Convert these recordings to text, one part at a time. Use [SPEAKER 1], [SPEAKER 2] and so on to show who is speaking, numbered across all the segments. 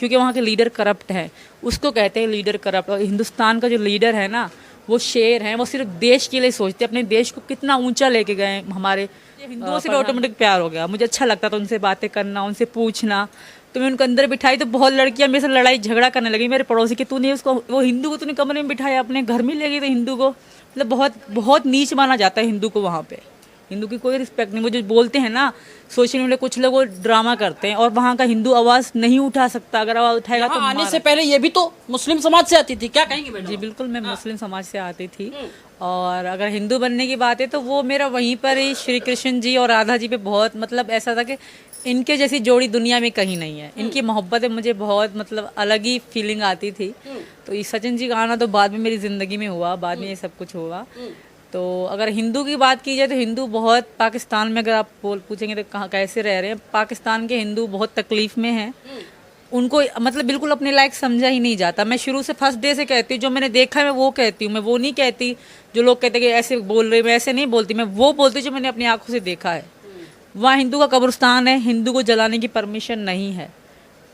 [SPEAKER 1] क्योंकि वहाँ के लीडर करप्ट हैं, उसको कहते हैं लीडर करप्ट। और हिंदुस्तान का जो लीडर है ना, वो शेर हैं, वो सिर्फ देश के लिए सोचते हैं, अपने देश को कितना ऊंचा लेके गए हमारे। हिंदुओं से भी ऑटोमेटिक प्यार हो गया, मुझे अच्छा लगता था उनसे बातें करना, उनसे पूछना। तो मैं उनको अंदर बिठाई तो बहुत लड़कियां मेरे से लड़ाई झगड़ा करने लगी, मेरे पड़ोसी की, तूने उसको, वो हिंदू को तूने कमरे में बिठाया, अपने घर में ले गई, तो हिंदू को मतलब बहुत बहुत नीच माना जाता है हिंदू को वहाँ पे। हिंदू की कोई रिस्पेक्ट नहीं। वो जो बोलते हैं ना सोशल मीडिया, कुछ लोग वो ड्रामा करते हैं, और वहाँ का हिंदू आवाज़ नहीं उठा सकता, अगर आवाज़ उठाएगा तो
[SPEAKER 2] आने से पहले ये भी तो मुस्लिम समाज से आती थी, क्या कहेंगे मैडम?
[SPEAKER 1] जी बिल्कुल, मैं मुस्लिम समाज से आती थी। और अगर हिंदू बनने की बात है तो वो मेरा वहीं पर ही श्री कृष्ण जी और राधा जी पे बहुत मतलब ऐसा था कि इनके जैसी जोड़ी दुनिया में कहीं नहीं है। इनकी मोहब्बत में मुझे बहुत मतलब अलग ही फीलिंग आती थी। तो ये सचिन जी का आना तो बाद में मेरी ज़िंदगी में हुआ, बाद में ये सब कुछ हुआ। तो अगर हिंदू की बात की जाए तो हिंदू बहुत, पाकिस्तान में अगर आप पूछेंगे तो कहाँ कैसे रह रहे हैं, पाकिस्तान के हिंदू बहुत तकलीफ में हैं। उनको मतलब बिल्कुल अपने लायक समझा ही नहीं जाता। मैं शुरू से फर्स्ट डे से कहती हूँ, जो मैंने देखा है मैं वो कहती हूँ, मैं वो नहीं कहती जो लोग कहते हैं कि ऐसे बोल रहे, मैं ऐसे नहीं बोलती, मैं वो बोलती जो मैंने अपनी आंखों से देखा है। वहाँ हिंदू का कब्रिस्तान है, हिंदू को जलाने की परमिशन नहीं है।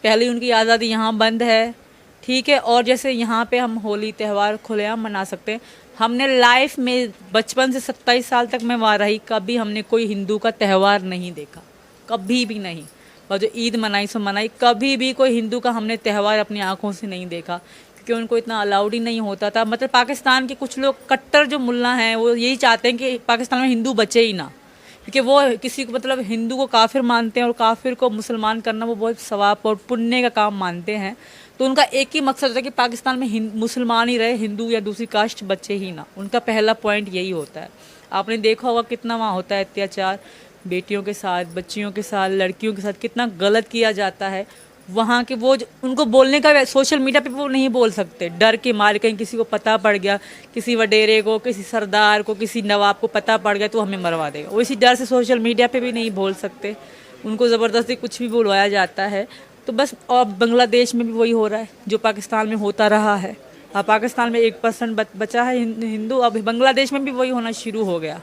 [SPEAKER 1] पहले उनकी आज़ादी यहाँ बंद है, ठीक है। और जैसे यहाँ पे हम होली त्यौहार खुलेआम मना सकते हैं, हमने लाइफ में बचपन से 27 साल तक मैं वहाँ रही, कभी हमने कोई हिंदू का त्यौहार नहीं देखा, कभी भी नहीं। और जो ईद मनाई सो मनाई, कभी भी कोई हिंदू का हमने त्यौहार अपनी आंखों से नहीं देखा, क्योंकि उनको इतना अलाउड ही नहीं होता था। मतलब पाकिस्तान के कुछ लोग कट्टर जो मुल्ला हैं वो यही चाहते हैं कि पाकिस्तान में हिंदू बचे ही ना, क्योंकि वो किसी को मतलब हिंदू को काफिर मानते हैं, और काफिर को मुसलमान करना वो बहुत सवाब और पुण्य का काम मानते हैं। तो उनका एक ही मकसद होता है कि पाकिस्तान में मुसलमान ही रहे, हिंदू या दूसरी कास्ट बचे ही ना। उनका पहला पॉइंट यही होता है। आपने देखा होगा कितना वहाँ होता है अत्याचार, बेटियों के साथ, बच्चियों के साथ, लड़कियों के साथ कितना गलत किया जाता है। वहाँ के वो उनको बोलने का सोशल मीडिया पे वो नहीं बोल सकते, डर के मारे, कहीं किसी को पता पड़ गया, किसी वडेरे को, किसी सरदार को, किसी नवाब को पता पड़ गया तो हमें मरवा देगा, वो इसी डर से सोशल मीडिया पे भी नहीं बोल सकते। उनको ज़बरदस्ती कुछ भी बुलवाया जाता है। तो बस, और बांग्लादेश में भी वही हो रहा है जो पाकिस्तान में होता रहा है। अब पाकिस्तान में 1% बचा है हिंदू, अब बांग्लादेश में भी वही होना शुरू हो गया।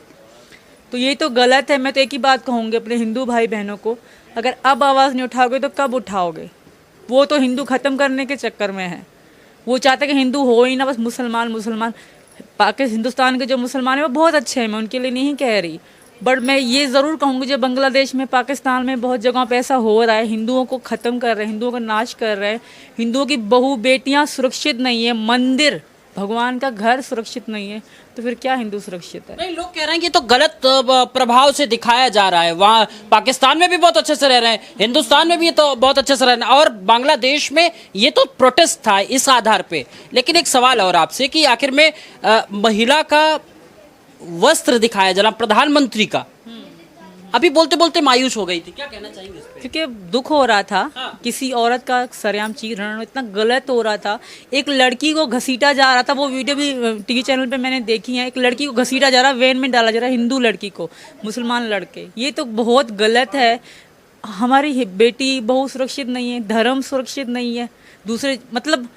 [SPEAKER 1] तो ये तो गलत है। मैं तो एक ही बात कहूँगी अपने हिंदू भाई बहनों को, अगर अब आवाज़ नहीं उठाओगे तो कब उठाओगे? वो तो हिंदू ख़त्म करने के चक्कर में है। वो चाहते हैं कि हिंदू हो ही ना, बस मुसलमान मुसलमान। हिंदुस्तान के जो मुसलमान हैं वो बहुत अच्छे हैं, मैं उनके लिए नहीं कह रही, बट मैं ये ज़रूर कहूँगी जो बांग्लादेश में, पाकिस्तान में बहुत जगहों पे ऐसा हो रहा है, हिंदुओं को ख़त्म कर रहे हैं, हिंदुओं का नाश कर रहे हैं, हिंदुओं की बहू बेटियाँ सुरक्षित नहीं है, मंदिर भगवान का घर सुरक्षित नहीं है, तो फिर क्या हिंदू सुरक्षित है?
[SPEAKER 2] नहीं, लोग कह रहे हैं कि तो गलत प्रभाव से दिखाया जा रहा है। वहाँ पाकिस्तान में भी बहुत अच्छे से रह रहे हैं, हिंदुस्तान में भी तो बहुत अच्छे से रह रहे हैं, और बांग्लादेश में ये तो प्रोटेस्ट था इस आधार पे। लेकिन एक सवाल और आपसे कि आखिर में महिला का वस्त्र दिखाया जाना, प्रधानमंत्री का, अभी बोलते बोलते मायूस हो गई थी, क्या कहना चाहेंगे इस पे?
[SPEAKER 1] क्योंकि दुख हो रहा था। किसी औरत का सरेआम चीर इतना गलत हो रहा था। एक लड़की को घसीटा जा रहा था, वो वीडियो भी टीवी चैनल पे मैंने देखी है। एक लड़की को घसीटा जा रहा, वैन में डाला जा रहा, हिंदू लड़की को, मुसलमान लड़के। ये तो बहुत गलत है। हमारी बेटी बहू सुरक्षित नहीं है, धर्म सुरक्षित नहीं है। दूसरे मतलब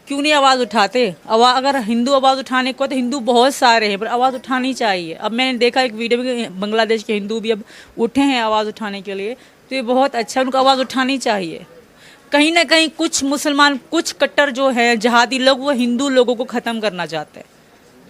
[SPEAKER 1] क्यों नहीं आवाज़ उठाते? अगर हिंदू आवाज़ उठाने को, तो हिंदू बहुत सारे हैं, पर आवाज़ उठानी चाहिए। अब मैंने देखा एक वीडियो में बांग्लादेश के हिंदू भी अब उठे हैं आवाज़ उठाने के लिए, तो ये बहुत अच्छा, उनको आवाज़ उठानी चाहिए। कहीं ना कहीं कुछ मुसलमान, कुछ कट्टर जो है जहादी लोग, वो हिंदू लोगों को ख़त्म करना चाहते हैं।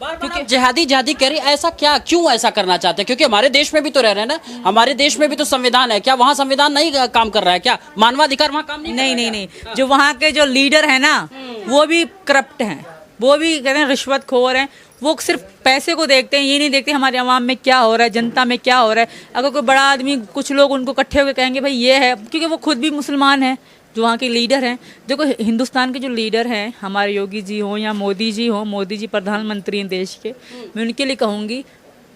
[SPEAKER 2] क्योंकि जिहादी जिहादी कह रही, ऐसा क्या, क्यों ऐसा करना चाहते हैं? क्योंकि हमारे देश में भी तो रह रहे हैं ना, हमारे देश में भी तो संविधान है। क्या वहाँ संविधान नहीं काम कर रहा है? क्या मानवाधिकार वहाँ काम नहीं?
[SPEAKER 1] नहीं। जो वहाँ के जो लीडर है ना, वो भी करप्ट हैं, वो भी कहते हैं रिश्वतखोर हैं। वो सिर्फ पैसे को देखते हैं, ये नहीं देखते हमारे अवाम में क्या हो रहा है, जनता में क्या हो रहा है। अगर कोई बड़ा आदमी, कुछ लोग उनको इकट्ठे होकर कहेंगे भाई ये है, क्योंकि वो खुद भी मुसलमान हैं जो वहाँ के लीडर हैं। देखो हिंदुस्तान के जो लीडर हैं, हमारे योगी जी हों या मोदी जी हों, मोदी जी प्रधानमंत्री हैं देश के, मैं उनके लिए कहूँगी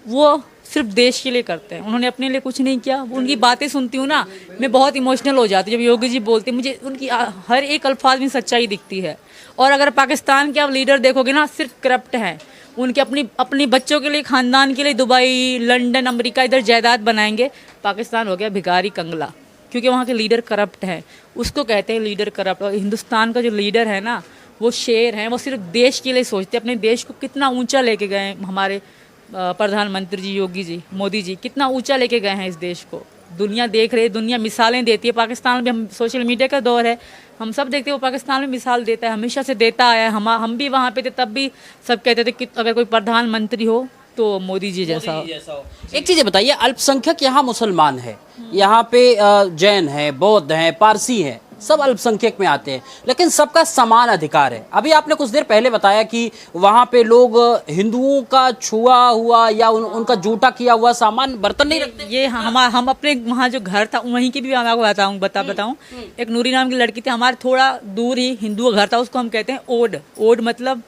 [SPEAKER 1] वो सिर्फ देश के लिए करते हैं, उन्होंने अपने लिए कुछ नहीं किया। उनकी बातें सुनती हूँ ना, मैं बहुत इमोशनल हो जाती हूँ जब योगी जी बोलते हैं। मुझे उनकी हर एक अल्फाज में सच्चाई दिखती है। और अगर पाकिस्तान के आप लीडर देखोगे ना, सिर्फ करप्ट हैं। उनके अपनी बच्चों के लिए, खानदान के लिए दुबई, लंदन, अमेरिका इधर जायदाद बनाएंगे। पाकिस्तान हो गया भिखारी कंगला, क्योंकि वहाँ के लीडर करप्ट हैं, उसको कहते हैं लीडर करप्ट। और हिंदुस्तान का जो लीडर है ना, वो शेर हैं, वो सिर्फ देश के लिए सोचते हैं, अपने देश को कितना ऊंचा लेके गए हमारे प्रधानमंत्री जी, योगी जी, मोदी जी कितना ऊंचा लेके गए हैं इस देश को। दुनिया देख रही है, दुनिया मिसालें देती है। पाकिस्तान में हम सोशल मीडिया का दौर है, हम सब देखते हैं, वो पाकिस्तान में मिसाल देता है, हमेशा से देता आया है। हम भी वहाँ पे थे, तब भी सब कहते थे कि अगर कोई प्रधानमंत्री हो तो मोदी जी जैसा हो।
[SPEAKER 2] एक चीज बताइए, अल्पसंख्यक यहाँ मुसलमान है, यहाँ पे जैन है, बौद्ध है, पारसी है, सब अल्पसंख्यक में आते हैं, लेकिन सबका समान अधिकार है। अभी आपने कुछ देर पहले बताया कि वहाँ पे लोग हिंदुओं का छुआ हुआ या उनका जूठा किया हुआ सामान बर्तन नहीं रखते।
[SPEAKER 1] ये हम अपने वहाँ जो घर था वहीं की भी मैं आपको बताऊँ। एक नूरी नाम की लड़की थी, हमारे थोड़ा दूर ही हिंदू का घर था, उसको हम कहते हैं ओड। ओड मतलब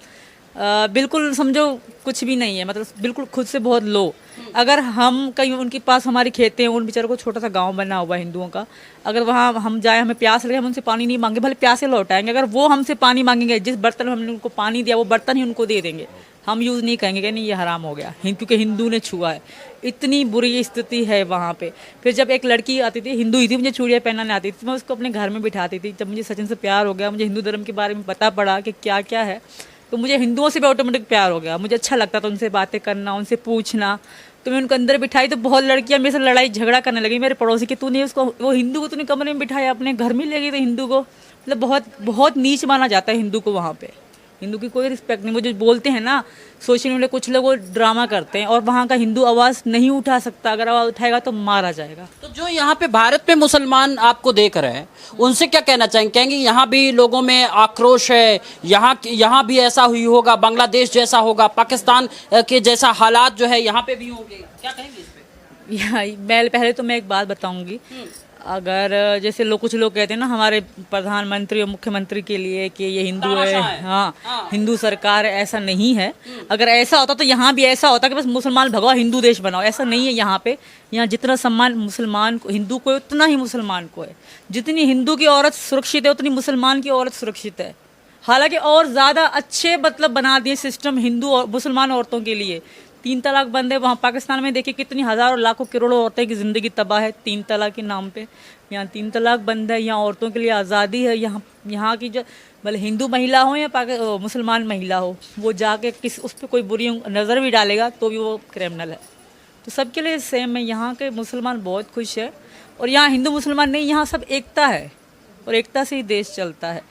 [SPEAKER 1] बिल्कुल समझो कुछ भी नहीं है, मतलब बिल्कुल खुद से बहुत लो। अगर हम कहीं उनके पास हमारी खेतें हैं, उन बेचारों को छोटा सा गांव बना हुआ है हिंदुओं का, अगर वहाँ हम जाए, हमें प्यास लगे, हम उनसे पानी नहीं मांगे, भले प्यासे लौटाएंगे। अगर वो हमसे पानी मांगेंगे, जिस बर्तन में हमने उनको पानी दिया वो बर्तन ही उनको दे देंगे, हम यूज़ नहीं करेंगे कि नहीं ये हराम हो गया, क्योंकि हिंदू ने छुआ है। इतनी बुरी स्थिति है वहाँ पे। फिर जब एक लड़की आती थी, हिंदू ही थी, मुझे चूड़ियाँ पहनाने आती थी, मैं उसको अपने घर में बिठाती थी। जब मुझे सचिन से प्यार हो गया, मुझे हिंदू धर्म के बारे में पता पड़ा कि क्या क्या है, तो मुझे हिंदुओं से भी ऑटोमेटिक प्यार हो गया। मुझे अच्छा लगता था उनसे बातें करना, उनसे पूछना। तो मैं उनको अंदर बिठाई तो बहुत लड़कियां मेरे से लड़ाई झगड़ा करने लगी, मेरे पड़ोसी कि तूने उसको, वो हिंदू को तूने कमरे में बिठाया, अपने घर में ले गई। तो हिंदू को मतलब बहुत बहुत नीच माना जाता है हिंदू को वहाँ पे। हिंदू की कोई रिस्पेक्ट नहीं। वो जो बोलते हैं ना सोशल मीडिया, कुछ लोग वो ड्रामा करते हैं, और वहाँ का हिंदू आवाज़ नहीं उठा सकता, अगर आवाज़ उठाएगा तो मारा जाएगा।
[SPEAKER 2] तो जो यहाँ पे भारत में मुसलमान आपको देख रहे हैं, उनसे क्या कहना चाहेंगे? कहेंगे यहाँ भी लोगों में आक्रोश है, यहाँ भी ऐसा हुई होगा, बांग्लादेश जैसा होगा, पाकिस्तान के जैसा हालात जो है यहाँ पे भी होंगे, क्या कहेंगे इस पे?
[SPEAKER 1] पहले तो मैं एक बात बताऊंगी। अगर जैसे कुछ लोग कहते हैं ना हमारे प्रधानमंत्री और मुख्यमंत्री के लिए कि ये हिंदू है, हाँ हिंदू सरकार है, ऐसा नहीं है। अगर ऐसा होता तो यहाँ भी ऐसा होता कि बस मुसलमान भगवान हिंदू देश बनाओ, ऐसा नहीं है। यहाँ पे जितना सम्मान मुसलमान को, हिंदू को, उतना ही मुसलमान को है। जितनी हिंदू की औरत सुरक्षित है, उतनी मुसलमान की औरत सुरक्षित है। हालांकि और ज़्यादा अच्छे मतलब बना दिए सिस्टम हिंदू और मुसलमान औरतों के लिए। 3 तलाक बंद है वहाँ पाकिस्तान में, देखिए कितनी हज़ारों लाखों करोड़ों औरतें की ज़िंदगी तबाह है 3 तलाक के नाम पे। यहाँ 3 तलाक बंद है, यहाँ औरतों के लिए आज़ादी है। यहाँ की जो भले हिंदू महिला हो या मुसलमान महिला हो, वो जाके उस पर कोई बुरी नज़र भी डालेगा तो भी वो क्रिमिनल है। तो सबके लिए सेम है। यहाँ के मुसलमान बहुत खुश है, और यहाँ हिंदू मुसलमान नहीं, यहाँ सब एकता है, और एकता से ही देश चलता है।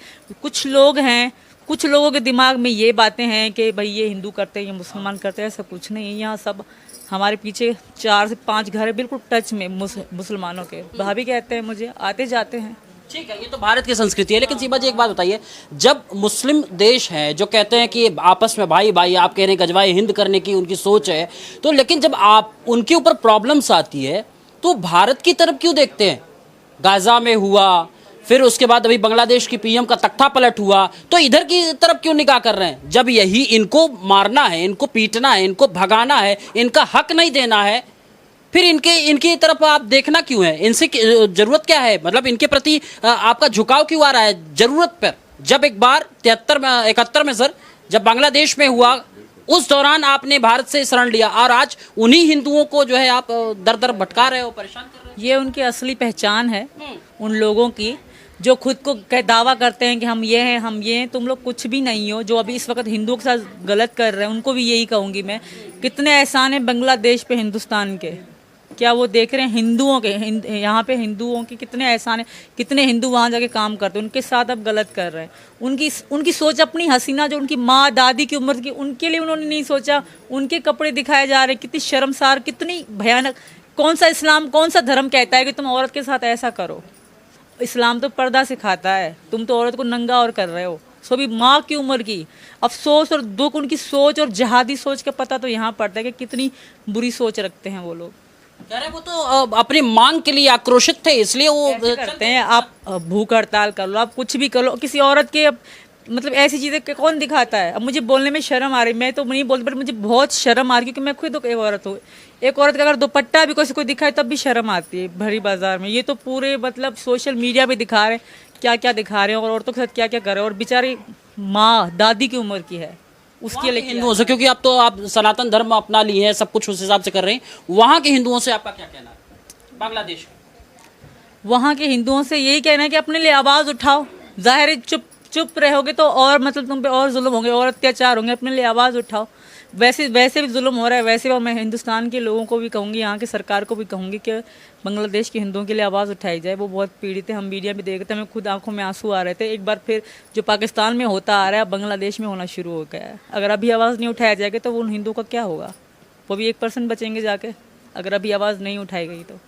[SPEAKER 1] कुछ लोग हैं, कुछ लोगों के दिमाग में ये बातें हैं कि भाई ये हिंदू करते हैं, ये मुसलमान करते हैं, ऐसा कुछ नहीं है। यहाँ सब हमारे पीछे 4 से 5 घर है बिल्कुल टच में मुसलमानों के। भाभी कहते हैं मुझे, आते जाते हैं।
[SPEAKER 2] ठीक है, ये तो भारत की संस्कृति है। लेकिन सीमा जी एक बात बताइए, जब मुस्लिम देश हैं जो कहते हैं कि आपस में भाई भाई, आप कह रहे हैं गजवाए हिंद करने की उनकी सोच है, तो लेकिन जब आप उनके ऊपर प्रॉब्लम्स आती है तो भारत की तरफ क्यों देखते हैं? गाजा में हुआ, फिर उसके बाद अभी बांग्लादेश की पीएम का तख्ता पलट हुआ, तो इधर की तरफ क्यों निगाह कर रहे हैं? जब यही इनको मारना है, इनको पीटना है, इनको भगाना है, इनका हक नहीं देना है, फिर इनकी तरफ आप देखना क्यों है? इनसे जरूरत क्या है? मतलब इनके प्रति आपका झुकाव क्यों आ रहा है जरूरत पर? जब एक बार 71 में सर, जब बांग्लादेश में हुआ, उस दौरान आपने भारत से शरण लिया, और आज उन्हीं हिंदुओं को जो है आप दर दर भटका रहे हो, परेशान कर रहे हो।
[SPEAKER 1] ये उनकी असली पहचान है उन लोगों की जो खुद को दावा करते हैं कि हम ये हैं, हम ये हैं। तुम लोग कुछ भी नहीं हो। जो अभी इस वक्त हिंदुओं के साथ गलत कर रहे हैं, उनको भी यही कहूँगी मैं, कितने एहसान है बांग्लादेश पे हिंदुस्तान के। क्या वो देख रहे हैं हिंदुओं के? यहाँ पे हिंदुओं के कितने एहसान है, कितने हिंदू वहाँ जाके काम करते हैं, उनके साथ अब गलत कर रहे हैं। उनकी सोच अपनी हसीना, जो उनकी माँ दादी की उम्र की, उनके लिए उन्होंने नहीं सोचा। उनके कपड़े दिखाए जा रहे हैं, कितनी शर्मसार, कितनी भयानक। कौन सा इस्लाम, कौन सा धर्म कहता है कि तुम औरत के साथ ऐसा करो? इस्लाम तो पर्दा सिखाता है, तुम तो औरत को नंगा और कर रहे हो, सो भी माँ की उम्र की। अफसोस और दुख, उनकी सोच और जहादी सोच का पता तो यहाँ पड़ता है कि कितनी बुरी सोच रखते हैं वो लोग।
[SPEAKER 2] कह रहे वो तो अपनी मांग के लिए आक्रोशित थे, इसलिए वो
[SPEAKER 1] करते हैं। आप भूख हड़ताल कर लो, आप कुछ भी कर लो, किसी औरत के मतलब ऐसी चीज़ें कौन दिखाता है? अब मुझे बोलने में शर्म आ रही, मैं तो नहीं बोलती, पर मुझे बहुत शर्म आ रही, क्योंकि मैं खुद एक औरत हूँ। एक औरत का अगर दुपट्टा भी कोई दिखाए तब भी शर्म आती है भरी बाजार में। ये तो पूरे मतलब सोशल मीडिया पे दिखा रहे हैं, क्या क्या दिखा रहे हैं, और औरतों के साथ क्या क्या कर रहे हैं, और बेचारी माँ दादी की उम्र की है, उसके लिए
[SPEAKER 2] हिंदुओं से, क्योंकि आप सनातन धर्म अपना लिए हैं, सब कुछ उस हिसाब से कर रहे हैं, वहाँ के हिंदुओं से आपका क्या कहना है? बांग्लादेश
[SPEAKER 1] वहाँ के हिंदुओं से यही कहना है कि अपने लिए आवाज़ उठाओ। जाहिर है चुप रहोगे तो और मतलब तुम पे और जुल्म होंगे और अत्याचार होंगे। अपने लिए आवाज़ उठाओ। वैसे वैसे भी जुल्म हो रहा है, वैसे भी मैं हिंदुस्तान के लोगों को भी कहूँगी, यहाँ की सरकार को भी कहूँगी कि बांग्लादेश के हिंदुओं के लिए आवाज़ उठाई जाए। वो बहुत पीड़ित है, हम मीडिया में देखते हैं, हमें खुद आंखों में आंसू आ रहे थे। एक बार फिर जो पाकिस्तान में होता आ रहा है, बांग्लादेश में होना शुरू हो गया है। अगर अभी आवाज़ नहीं उठाया जाएगा तो उन हिंदुओं का क्या होगा? वो भी 1% बचेंगे जाके, अगर अभी आवाज़ नहीं उठाई गई तो।